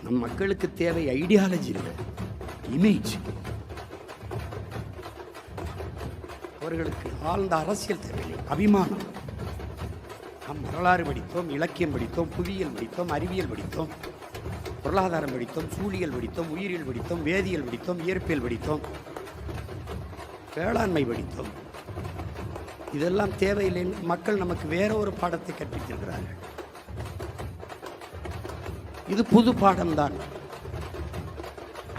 நம் மக்களுக்கு தேவை ஐடியாலஜி இல்லை, இமேஜ். அவர்களுக்கு ஆழ்ந்த அரசியல் தேவையில்லை, அபிமானம். நாம் வரலாறு படித்தோம், இலக்கியம் படித்தோம், புவியியல் படித்தோம், அறிவியல் படித்தோம், பொருளாதாரம் படித்தோம், சூழியல் படித்தோம், உயிரியல் படித்தோம், வேதியியல் படித்தோம், இயற்பியல் படித்தோம், வேளாண்மை படித்தோம். இதெல்லாம் தேவையில்லை. மக்கள் நமக்கு வேற ஒரு பாடத்தை கற்பித்திருக்கிறார்கள். இது புது பாடம்தான்,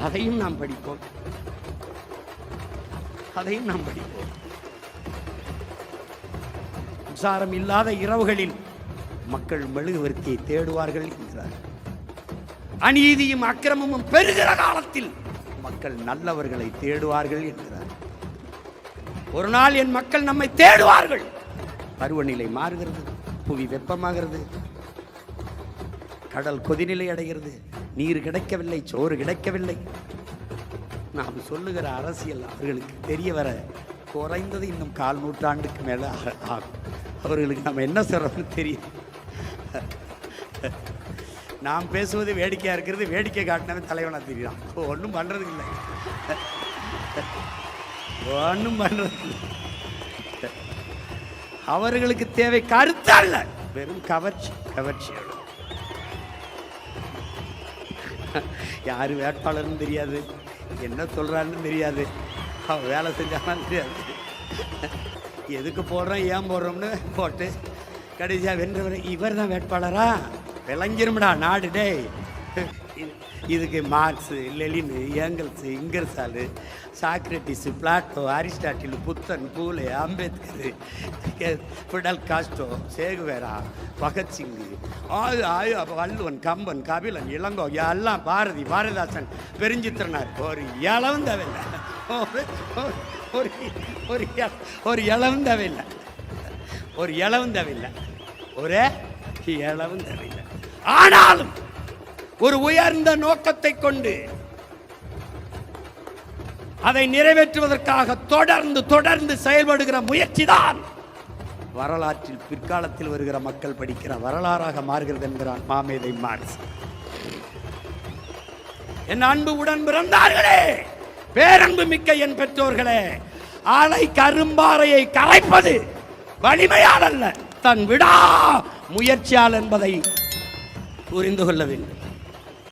அதையும் நாம் படிப்போம், அதையும் நாம் படிப்போம். மின்சாரம் இல்லாத இரவுகளில் மக்கள் மெழுகுவர்த்தியை தேடுவார்கள் என்கிறார். அநீதியும் அக்கிரமமும் பெருகிற காலத்தில் மக்கள் நல்லவர்களை தேடுவார்கள் என்கிறார். ஒரு நாள் என் மக்கள் நம்மை தேடுவார்கள். பருவநிலை மாறுகிறது, புவி வெப்பமாகிறது, கடல் கொதிநிலை அடைகிறது, நீர் கிடைக்கவில்லை, சோறு கிடைக்கவில்லை. நாம் சொல்லுகிற அரசியல் அவர்களுக்கு தெரிய வர குறைந்தது இன்னும் 1/4 நூற்றாண்டுக்கு மேலே ஆகும். அவர்களுக்கு நம்ம என்ன சொல்றோம்னு தெரியும். நாம் பேசுவது வேடிக்கையா இருக்கிறது, வேடிக்கை காட்டினவே தலைவனா தெரியும். ஒன்றும் பண்றதுக்கு இல்லை, ஒன்றும் பண்றது இல்லை. அவர்களுக்கு தேவை கருத்து அல்ல, வெறும் கவர்ச்சி. கவர்ச்சி யாரு வேட்பாளர்னு தெரியாது, என்ன சொல்றான்னு தெரியாது, அவன் வேலை செஞ்சாலும் தெரியாது. எதுக்கு போடுறோம், ஏன் போடுறோம்னு போட்டு கடைசியாக வென்றவர் இவர் தான் வேட்பாளரா விளங்கிரும்டா நாடு. டே, இதுக்கு marks, Lenin, Engels, இங்கர்சாலு, Socrates, Plato, Aristotle, புத்தன், பூலே, அம்பேத்கர், ஃபிடல் காஸ்ட்ரோ, சேகுவேரா, பகத்சிங், வள்ளுவன், கம்பன், கபிலன், இளங்கோ, எல்லாம் பாரதி, பாரதிதாசன், பெருஞ்சித்திரனார். ஒரு இளவும் தேவையில்லை, ஒரு இளவும் தேவையில்லை, ஒரு இளவும் தேவையில்லை, ஒரே இளவும் தேவையில்லை. ஆனாலும் ஒரு உயர்ந்த நோக்கத்தை கொண்டு அதை நிறைவேற்றுவதற்காக தொடர்ந்து செயல்படுகிற முயற்சிதான் வரலாற்றில் பிற்காலத்தில் வருகிற மக்கள் படிக்கிற வரலாறாக மாறுகிறது என்கிறான் மாமேதை மார்க்ஸ். என் அன்பு உடன் பிறந்தார்களே, பேரன்பு மிக்க என் பெற்றோர்களே, அலை கரும்பாறையை கரைப்பது வலிமையால் அல்ல, தன் விடா முயற்சியால் என்பதை புரிந்து கொள்ள வேண்டும்.